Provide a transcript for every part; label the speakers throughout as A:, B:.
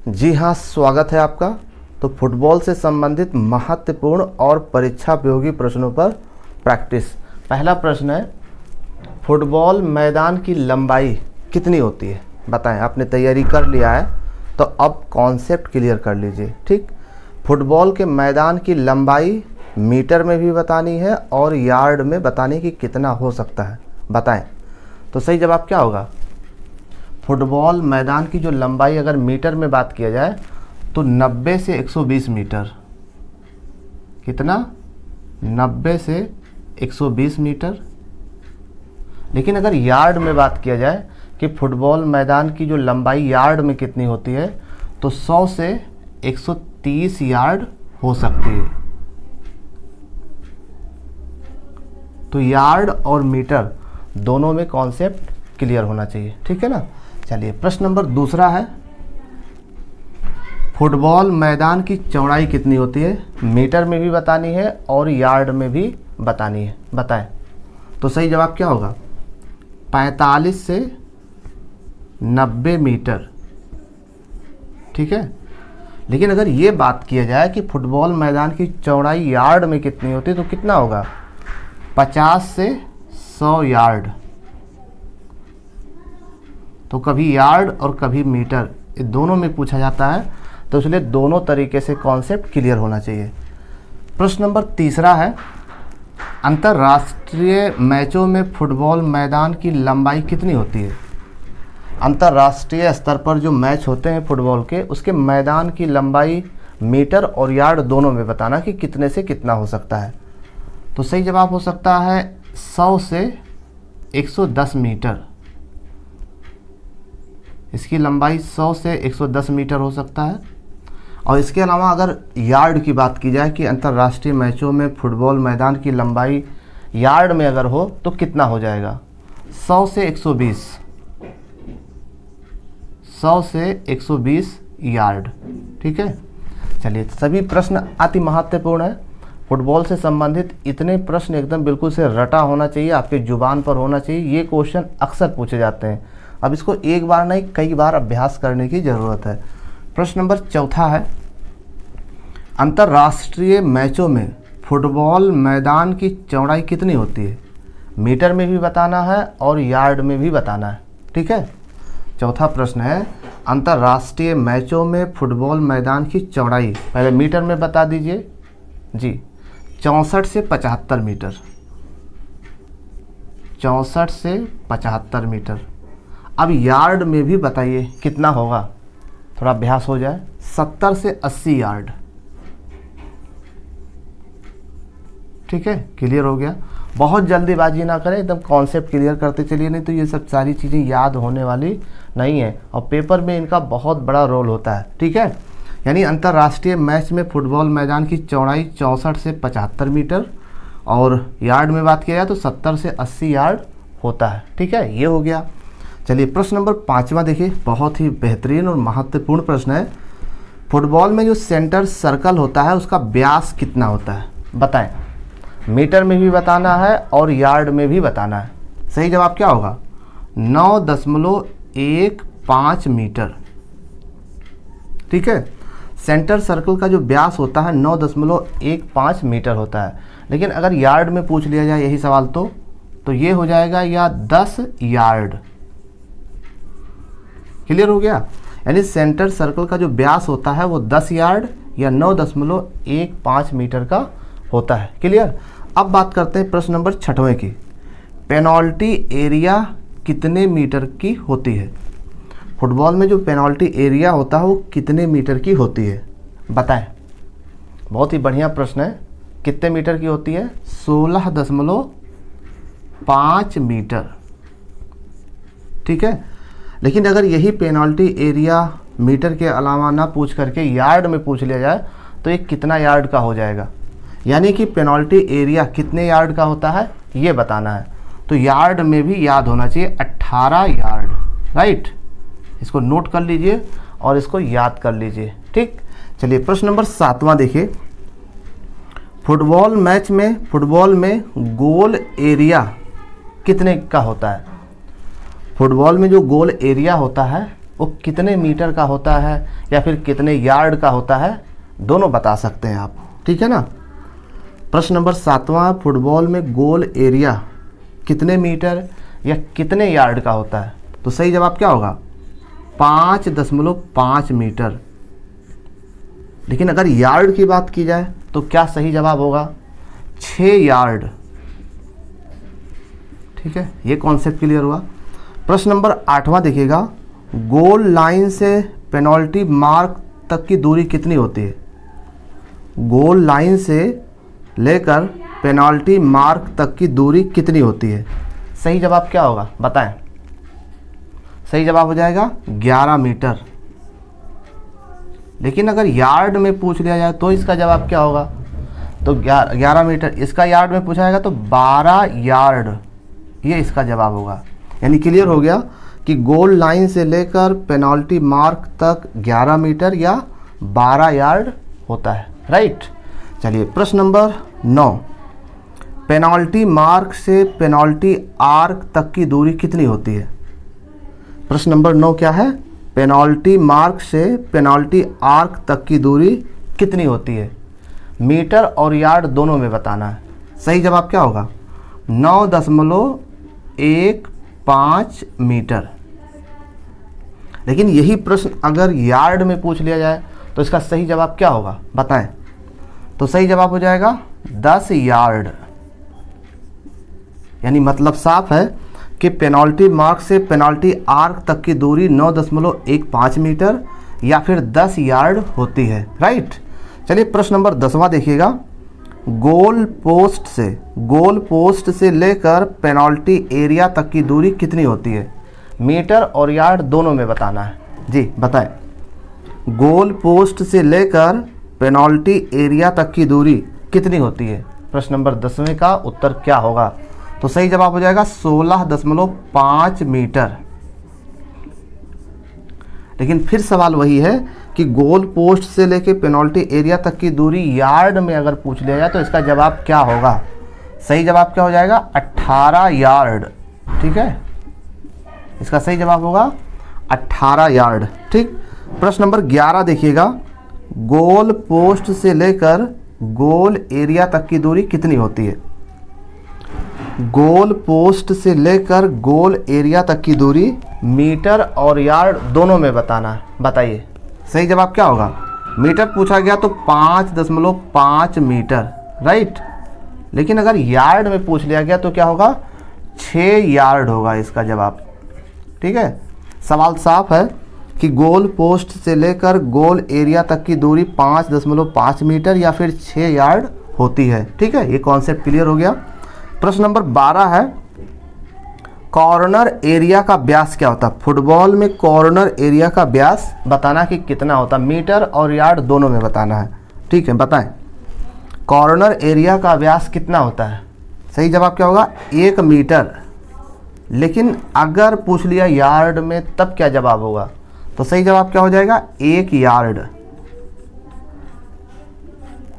A: जी हाँ, स्वागत है आपका। तो फुटबॉल से संबंधित महत्वपूर्ण और परीक्षा उपयोगी प्रश्नों पर प्रैक्टिस। पहला प्रश्न है, फुटबॉल मैदान की लंबाई कितनी होती है? बताएं। आपने तैयारी कर लिया है तो अब कॉन्सेप्ट क्लियर कर लीजिए। ठीक, फुटबॉल के मैदान की लंबाई मीटर में भी बतानी है और यार्ड में बताने की कितना हो सकता है, बताएं। तो सही जवाब क्या होगा? फुटबॉल मैदान की जो लंबाई अगर मीटर में बात किया जाए तो 90 से 120 मीटर। कितना? 90 से 120 मीटर। लेकिन अगर यार्ड में बात किया जाए कि फुटबॉल मैदान की जो लंबाई यार्ड में कितनी होती है, तो 100 से 130 यार्ड हो सकती है। तो यार्ड और मीटर दोनों में कॉन्सेप्ट क्लियर होना चाहिए, ठीक है ना। चलिए, प्रश्न नंबर दूसरा है, फुटबॉल मैदान की चौड़ाई कितनी होती है? मीटर में भी बतानी है और यार्ड में भी बतानी है, बताएं। तो सही जवाब क्या होगा? 45 से 90 मीटर, ठीक है। लेकिन अगर ये बात किया जाए कि फुटबॉल मैदान की चौड़ाई यार्ड में कितनी होती है, तो कितना होगा? 50 से 100 यार्ड। तो कभी यार्ड और कभी मीटर, ये दोनों में पूछा जाता है, तो इसलिए दोनों तरीके से कॉन्सेप्ट क्लियर होना चाहिए। प्रश्न नंबर तीसरा है, अंतर्राष्ट्रीय मैचों में फुटबॉल मैदान की लंबाई कितनी होती है? अंतर्राष्ट्रीय स्तर पर जो मैच होते हैं फुटबॉल के, उसके मैदान की लंबाई मीटर और यार्ड दोनों में बताना कि कितने से कितना हो सकता है। तो सही जवाब हो सकता है 100 से 110 मीटर। इसकी लंबाई 100 से 110 मीटर हो सकता है। और इसके अलावा अगर यार्ड की बात की जाए कि अंतर्राष्ट्रीय मैचों में फुटबॉल मैदान की लंबाई यार्ड में अगर हो तो कितना हो जाएगा? 100 से 120, 100 से 120 यार्ड, ठीक है। चलिए, सभी प्रश्न अति महत्वपूर्ण है। फुटबॉल से संबंधित इतने प्रश्न एकदम बिल्कुल से रटा होना चाहिए, आपके जुबान पर होना चाहिए। ये क्वेश्चन अक्सर पूछे जाते हैं। अब इसको एक बार नहीं, कई बार अभ्यास करने की ज़रूरत है। प्रश्न नंबर चौथा है, अंतर्राष्ट्रीय मैचों में फुटबॉल मैदान की चौड़ाई कितनी होती है? मीटर में भी बताना है और यार्ड में भी बताना है, ठीक है। चौथा प्रश्न है, अंतर्राष्ट्रीय मैचों में फुटबॉल मैदान की चौड़ाई पहले मीटर में बता दीजिए जी। 64 से 75 मीटर, 64 से 75 मीटर। अब यार्ड में भी बताइए कितना होगा, थोड़ा अभ्यास हो जाए। 70 से 80 यार्ड, ठीक है। क्लियर हो गया? बहुत जल्दीबाजी ना करें, एकदम कॉन्सेप्ट क्लियर करते चलिए, नहीं तो ये सब सारी चीज़ें याद होने वाली नहीं है और पेपर में इनका बहुत बड़ा रोल होता है, ठीक है। यानी अंतर्राष्ट्रीय मैच में फुटबॉल मैदान की चौड़ाई 64 से 75 मीटर और यार्ड में बात किया जाए तो 70 से 80 यार्ड होता है, ठीक है। ये हो गया। चलिए, प्रश्न नंबर 5वां देखिए, बहुत ही बेहतरीन और महत्वपूर्ण प्रश्न है। फुटबॉल में जो सेंटर सर्कल होता है उसका व्यास कितना होता है? बताएं। मीटर में भी बताना है और यार्ड में भी बताना है। सही जवाब क्या होगा? 9.15 मीटर, ठीक है। सेंटर सर्कल का जो व्यास होता है 9.15 मीटर होता है। लेकिन अगर यार्ड में पूछ लिया जाए यही सवाल तो ये हो जाएगा या 10 यार्ड। क्लियर हो गया? यानी सेंटर सर्कल का जो व्यास होता है वो 10 यार्ड या 9.15 मीटर का होता है। क्लियर? अब बात करते हैं प्रश्न नंबर 6वें की, पेनल्टी एरिया कितने मीटर की होती है? फुटबॉल में जो पेनल्टी एरिया होता है वो कितने मीटर की होती है? बताएं। बहुत ही बढ़िया प्रश्न है। कितने मीटर की होती है? 16.5 मीटर, ठीक है। लेकिन अगर यही पेनल्टी एरिया मीटर के अलावा ना पूछ करके यार्ड में पूछ लिया जाए तो ये कितना यार्ड का हो जाएगा? यानी कि पेनल्टी एरिया कितने यार्ड का होता है ये बताना है। तो यार्ड में भी याद होना चाहिए 18 यार्ड, राइट। इसको नोट कर लीजिए और इसको याद कर लीजिए, ठीक। चलिए, प्रश्न नंबर 7वां देखिए, फुटबॉल में गोल एरिया कितने का होता है? फुटबॉल में जो गोल एरिया होता है वो कितने मीटर का होता है या फिर कितने यार्ड का होता है, दोनों बता सकते हैं आप, ठीक है ना। प्रश्न नंबर 7वां, फुटबॉल में गोल एरिया कितने मीटर या कितने यार्ड का होता है? तो सही जवाब क्या होगा? 5.5 मीटर। लेकिन अगर यार्ड की बात की जाए तो क्या सही जवाब होगा? 6 यार्ड। ठीक है, ये कॉन्सेप्ट क्लियर हुआ। प्रश्न नंबर 8वां देखिएगा, गोल लाइन से पेनल्टी मार्क तक की दूरी कितनी होती है? गोल लाइन से लेकर पेनल्टी मार्क तक की दूरी कितनी होती है? सही जवाब क्या होगा बताएं? सही जवाब हो जाएगा 11 मीटर। लेकिन अगर यार्ड में पूछ लिया जाए तो इसका जवाब क्या होगा? तो 11 मीटर, इसका यार्ड में पूछा जाएगा तो 12 यार्ड, ये इसका जवाब होगा। यानी क्लियर हो गया कि गोल लाइन से लेकर पेनल्टी मार्क तक 11 मीटर या 12 यार्ड होता है, राइट। चलिए प्रश्न नंबर 9, पेनल्टी मार्क से पेनल्टी आर्क तक की दूरी कितनी होती है? प्रश्न नंबर 9 क्या है? पेनल्टी मार्क से पेनल्टी आर्क तक की दूरी कितनी होती है? मीटर और यार्ड दोनों में बताना है। सही जवाब क्या होगा? 9.15 मीटर। लेकिन यही प्रश्न अगर यार्ड में पूछ लिया जाए तो इसका सही जवाब क्या होगा बताएं? तो सही जवाब हो जाएगा 10 यार्ड। यानी मतलब साफ है कि पेनल्टी मार्क से पेनल्टी आर्क तक की दूरी 9.15 मीटर या फिर 10 यार्ड होती है, राइट। चलिए प्रश्न नंबर 10वां देखिएगा, गोल पोस्ट से लेकर पेनल्टी एरिया तक की दूरी कितनी होती है? मीटर और यार्ड दोनों में बताना है। जी बताएं। गोल पोस्ट से लेकर पेनल्टी एरिया तक की दूरी कितनी होती है? प्रश्न नंबर 10वें का उत्तर क्या होगा? तो सही जवाब हो जाएगा 16.5 मीटर। लेकिन फिर सवाल वही है कि गोल पोस्ट से लेकर पेनल्टी एरिया तक की दूरी यार्ड में अगर पूछ लिया जाए तो इसका जवाब क्या होगा? सही जवाब क्या हो जाएगा? 18 यार्ड। ठीक है, इसका सही जवाब होगा 18 यार्ड। ठीक। प्रश्न नंबर 11 देखिएगा, गोल पोस्ट से लेकर गोल एरिया तक की दूरी कितनी होती है? गोल पोस्ट से लेकर गोल एरिया तक की दूरी मीटर और यार्ड दोनों में बताना है। बताइए सही जवाब क्या होगा? मीटर पूछा गया तो 5.5 मीटर, राइट। लेकिन अगर यार्ड में पूछ लिया गया तो क्या होगा? 6 यार्ड होगा इसका जवाब। ठीक है, सवाल साफ है कि गोल पोस्ट से लेकर गोल एरिया तक की दूरी 5.5 मीटर या फिर 6 यार्ड होती है। ठीक है, ये कॉन्सेप्ट क्लियर हो गया। प्रश्न नंबर 12 है, कॉर्नर एरिया का व्यास क्या होता है? फुटबॉल में कॉर्नर एरिया का व्यास बताना कि कितना होता है, मीटर और यार्ड दोनों में बताना है। ठीक है, बताएं कॉर्नर एरिया का व्यास कितना होता है? सही जवाब क्या होगा? 1 मीटर। लेकिन अगर पूछ लिया यार्ड में तब क्या जवाब होगा? तो सही जवाब क्या हो जाएगा? 1 यार्ड।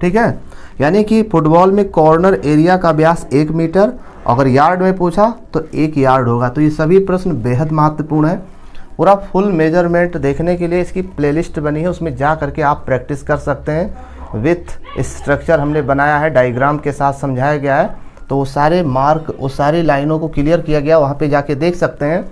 A: ठीक है, यानी कि फुटबॉल में कॉर्नर एरिया का व्यास 1 मीटर, अगर यार्ड में पूछा तो 1 यार्ड होगा। तो ये सभी प्रश्न बेहद महत्वपूर्ण है। पूरा फुल मेजरमेंट देखने के लिए इसकी प्लेलिस्ट बनी है, उसमें जा करके आप प्रैक्टिस कर सकते हैं। विथ स्ट्रक्चर हमने बनाया है, डायग्राम के साथ समझाया गया है, तो वो सारे मार्क, वो सारी लाइनों को क्लियर किया गया, वहाँ पे जाके देख सकते हैं।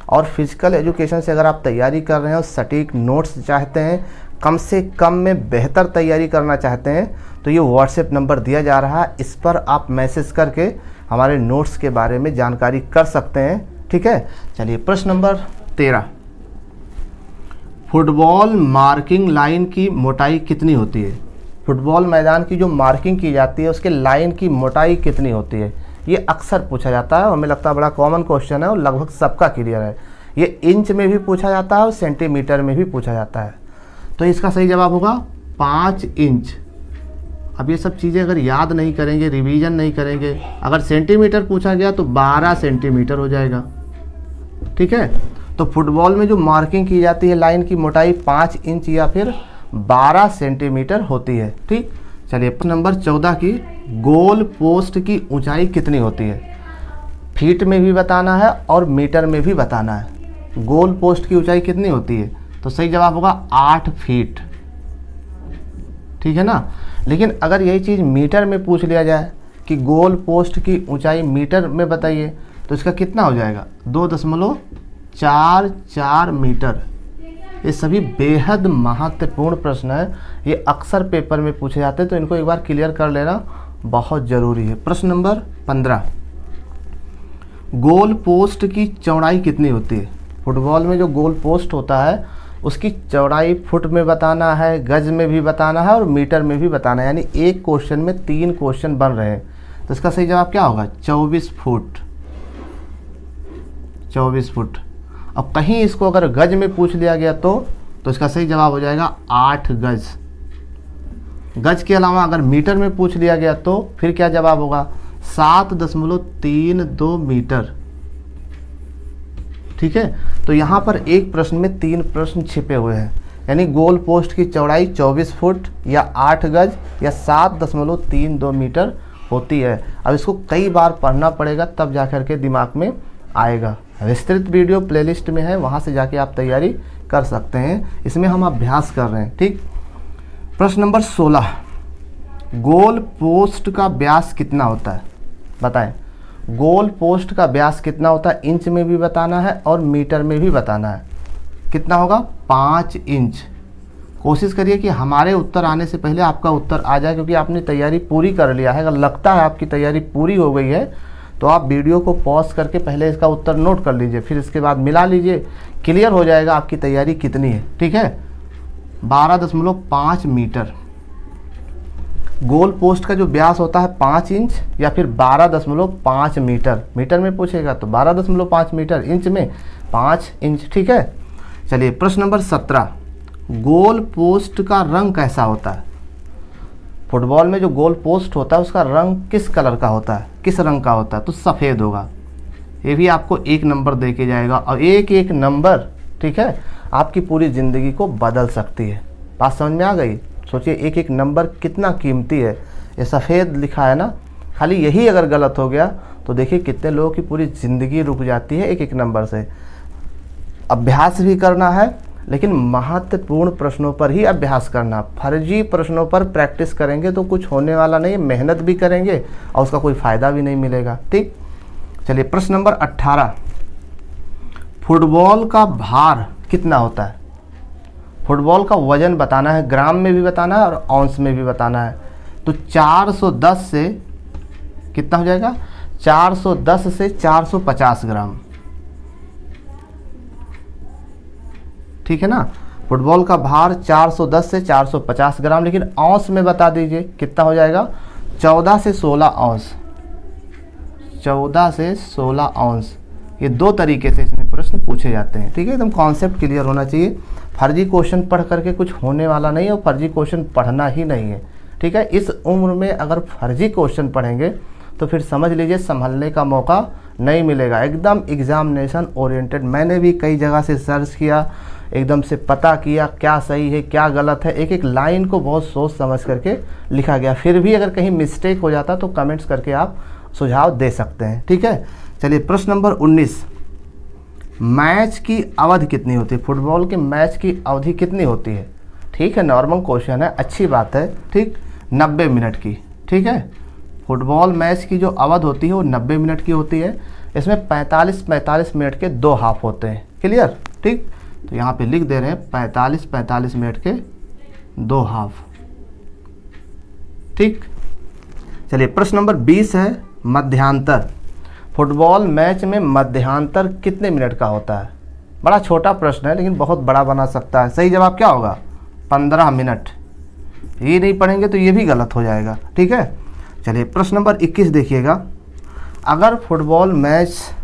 A: और फिजिकल एजुकेशन से अगर आप तैयारी कर रहे हैं और सटीक नोट्स चाहते हैं, कम से कम में बेहतर तैयारी करना चाहते हैं, तो ये व्हाट्सएप नंबर दिया जा रहा है, इस पर आप मैसेज करके हमारे नोट्स के बारे में जानकारी कर सकते हैं। ठीक है, चलिए प्रश्न नंबर 13, फुटबॉल मार्किंग लाइन की मोटाई कितनी होती है? फुटबॉल मैदान की जो मार्किंग की जाती है उसके लाइन की मोटाई कितनी होती है? ये अक्सर पूछा जाता है, हमें लगता है बड़ा कॉमन क्वेश्चन है और लगभग सबका क्लियर है। ये इंच में भी पूछा जाता है और सेंटीमीटर में भी पूछा जाता है। तो इसका सही जवाब होगा 5 इंच। अब ये सब चीज़ें अगर याद नहीं करेंगे, रिवीजन नहीं करेंगे, अगर सेंटीमीटर पूछा गया तो 12 सेंटीमीटर हो जाएगा। ठीक है, तो फुटबॉल में जो मार्किंग की जाती है लाइन की मोटाई 5 इंच या फिर 12 सेंटीमीटर होती है। ठीक, चलिए प्रश्न नंबर 14 की, गोल पोस्ट की ऊंचाई कितनी होती है? फीट में भी बताना है और मीटर में भी बताना है। गोल पोस्ट की ऊंचाई कितनी होती है? तो सही जवाब होगा 8 फीट। ठीक है ना। लेकिन अगर यही चीज़ मीटर में पूछ लिया जाए कि गोल पोस्ट की ऊंचाई मीटर में बताइए, तो इसका कितना हो जाएगा? 2.44 मीटर। ये सभी बेहद महत्वपूर्ण प्रश्न है, ये अक्सर पेपर में पूछे जाते हैं, तो इनको एक बार क्लियर कर लेना बहुत ज़रूरी है। प्रश्न नंबर 15, गोल पोस्ट की चौड़ाई कितनी होती है? फुटबॉल में जो गोल पोस्ट होता है उसकी चौड़ाई फुट में बताना है, गज में भी बताना है और मीटर में भी बताना है, यानी एक क्वेश्चन में 3 क्वेश्चन बन रहे हैं। तो इसका सही जवाब क्या होगा? 24 फुट। 24 फुट। अब कहीं इसको अगर गज में पूछ लिया गया तो इसका सही जवाब हो जाएगा 8 गज। गज के अलावा अगर मीटर में पूछ लिया गया तो फिर क्या जवाब होगा? 7.32 मीटर। ठीक है। तो यहाँ पर एक प्रश्न में 3 प्रश्न छिपे हुए हैं, यानी गोल पोस्ट की चौड़ाई 24 फुट या 8 गज या 7.32 मीटर होती है। अब इसको कई बार पढ़ना पड़ेगा, तब जाकर के दिमाग में आएगा। विस्तृत वीडियो प्लेलिस्ट में है, वहाँ से जाके आप तैयारी कर सकते हैं। इसमें हम अभ्यास कर रहे हैं। ठीक। प्रश्न नंबर 16, गोल पोस्ट का व्यास कितना होता है? बताएं। गोल पोस्ट का व्यास कितना होता है? इंच में भी बताना है और मीटर में भी बताना है। कितना होगा? 5 इंच। कोशिश करिए कि हमारे उत्तर आने से पहले आपका उत्तर आ जाए, क्योंकि आपने तैयारी पूरी कर लिया है। अगर लगता है आपकी तैयारी पूरी हो गई है तो आप वीडियो को पॉज करके पहले इसका उत्तर नोट कर लीजिए, फिर इसके बाद मिला लीजिए, क्लियर हो जाएगा आपकी तैयारी कितनी है। ठीक है। 12.5 मीटर। गोल पोस्ट का जो व्यास होता है 5 इंच या फिर 12.5 मीटर। मीटर में पूछेगा तो 12.5 मीटर, इंच में 5 इंच। ठीक है। चलिए प्रश्न नंबर 17, गोल पोस्ट का रंग कैसा होता है? फुटबॉल में जो गोल पोस्ट होता है उसका रंग किस कलर का होता है? किस रंग का होता है? तो सफ़ेद होगा। ये भी आपको 1 नंबर दे के जाएगा, और एक नंबर, ठीक है, आपकी पूरी ज़िंदगी को बदल सकती है। बात समझ में आ गई? सोचिए एक नंबर कितना कीमती है। ये सफ़ेद लिखा है ना, खाली यही अगर गलत हो गया तो देखिए कितने लोगों की पूरी ज़िंदगी रुक जाती है एक नंबर से। अभ्यास भी करना है, लेकिन महत्वपूर्ण प्रश्नों पर ही अभ्यास करना। फर्जी प्रश्नों पर प्रैक्टिस करेंगे तो कुछ होने वाला नहीं, मेहनत भी करेंगे और उसका कोई फ़ायदा भी नहीं मिलेगा। ठीक। चलिए प्रश्न नंबर 18, फुटबॉल का भार कितना होता है? फुटबॉल का वजन बताना है, ग्राम में भी बताना है और औंस में भी बताना है। तो 410 से कितना हो जाएगा? 410 से 450 ग्राम। ठीक है ना। फुटबॉल का भार 410 से 450 ग्राम, लेकिन औंस में बता दीजिए कितना हो जाएगा? 14 से 16 औंस। 14 से 16 औंस। ये 2 तरीके से इसमें प्रश्न पूछे जाते हैं। ठीक है। एकदम कॉन्सेप्ट क्लियर होना चाहिए। फर्जी क्वेश्चन पढ़ करके कुछ होने वाला नहीं है, और फर्जी क्वेश्चन पढ़ना ही नहीं है। ठीक है। इस उम्र में अगर फर्जी क्वेश्चन पढ़ेंगे तो फिर समझ लीजिए संभलने का मौका नहीं मिलेगा। एकदम एग्जामिनेशन ओरिएंटेड। मैंने भी कई जगह से सर्च किया, एकदम से पता किया क्या सही है क्या गलत है, एक लाइन को बहुत सोच समझ करके लिखा गया। फिर भी अगर कहीं मिस्टेक हो जाता तो कमेंट्स करके आप सुझाव दे सकते हैं। ठीक है। चलिए प्रश्न नंबर 19, मैच की अवधि कितनी होती है? फुटबॉल के मैच की अवधि कितनी होती है? ठीक है, नॉर्मल क्वेश्चन है, अच्छी बात है। ठीक, 90 मिनट की। ठीक है। फुटबॉल मैच की जो अवधि होती है वो 90 मिनट की होती है। इसमें 45 मिनट के 2 हाफ होते हैं। क्लियर? ठीक। तो यहाँ पे लिख दे रहे हैं 45 मिनट के 2 हाफ। ठीक। चलिए प्रश्न नंबर 20 है, मध्यांतर। फुटबॉल मैच में मध्यांतर कितने मिनट का होता है? बड़ा छोटा प्रश्न है लेकिन बहुत बड़ा बना सकता है। सही जवाब क्या होगा? 15 मिनट। ये नहीं पढ़ेंगे तो ये भी गलत हो जाएगा। ठीक है। चलिए प्रश्न नंबर 21 देखिएगा, अगर फुटबॉल मैच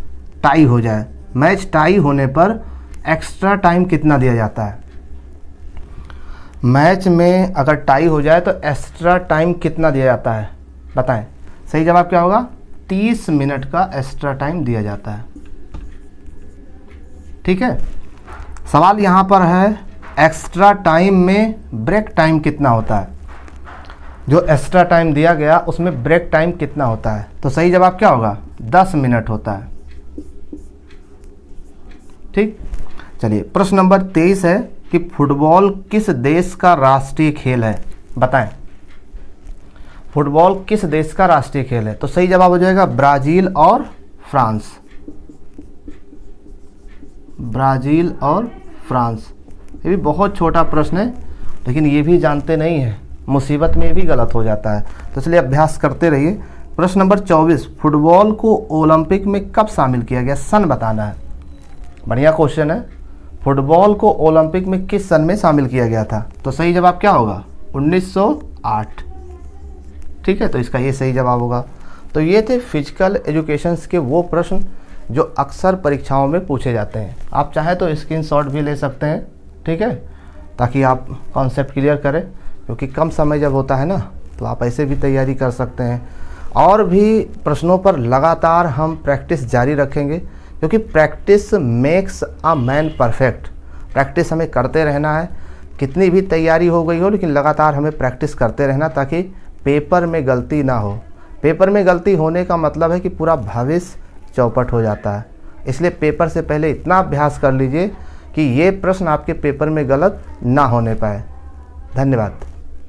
A: टाई हो जाए, मैच टाई होने पर एक्स्ट्रा टाइम कितना दिया जाता है? मैच में अगर टाई हो जाए तो एक्स्ट्रा टाइम कितना दिया जाता है? बताएं। सही जवाब क्या होगा? 30 मिनट का एक्स्ट्रा टाइम दिया जाता है। ठीक है। सवाल यहाँ पर है, एक्स्ट्रा टाइम में ब्रेक टाइम कितना होता है? जो एक्स्ट्रा टाइम दिया गया उसमें ब्रेक टाइम कितना होता है? तो सही जवाब क्या होगा? 10 मिनट होता है। ठीक। चलिए प्रश्न नंबर 23 है कि फुटबॉल किस देश का राष्ट्रीय खेल है, बताएं। फुटबॉल किस देश का राष्ट्रीय खेल है? तो सही जवाब हो जाएगा ब्राजील और फ्रांस। ब्राजील और फ्रांस। ये भी बहुत छोटा प्रश्न है, लेकिन ये भी जानते नहीं हैं, मुसीबत में भी गलत हो जाता है, तो इसलिए अभ्यास करते रहिए। प्रश्न नंबर 24, फुटबॉल को ओलंपिक में कब शामिल किया गया? सन बताना है। बढ़िया क्वेश्चन है। फुटबॉल को ओलंपिक में किस सन में शामिल किया गया था? तो सही जवाब क्या होगा? 1908। ठीक है, तो इसका ये सही जवाब होगा। तो ये थे फिजिकल एजुकेशंस के वो प्रश्न जो अक्सर परीक्षाओं में पूछे जाते हैं। आप चाहे तो स्क्रीनशॉट भी ले सकते हैं, ठीक है, ताकि आप कॉन्सेप्ट क्लियर करें, क्योंकि कम समय जब होता है ना, तो आप ऐसे भी तैयारी कर सकते हैं। और भी प्रश्नों पर लगातार हम प्रैक्टिस जारी रखेंगे, क्योंकि practice makes a man perfect. Practice हमें करते रहना है, कितनी भी तैयारी हो गई हो, लेकिन लगातार हमें प्रैक्टिस करते रहना, ताकि पेपर में गलती ना हो। पेपर में गलती होने का मतलब है कि पूरा भविष्य चौपट हो जाता है। इसलिए पेपर से पहले इतना अभ्यास कर लीजिए कि ये प्रश्न आपके पेपर में गलत ना होने पाए। धन्यवाद।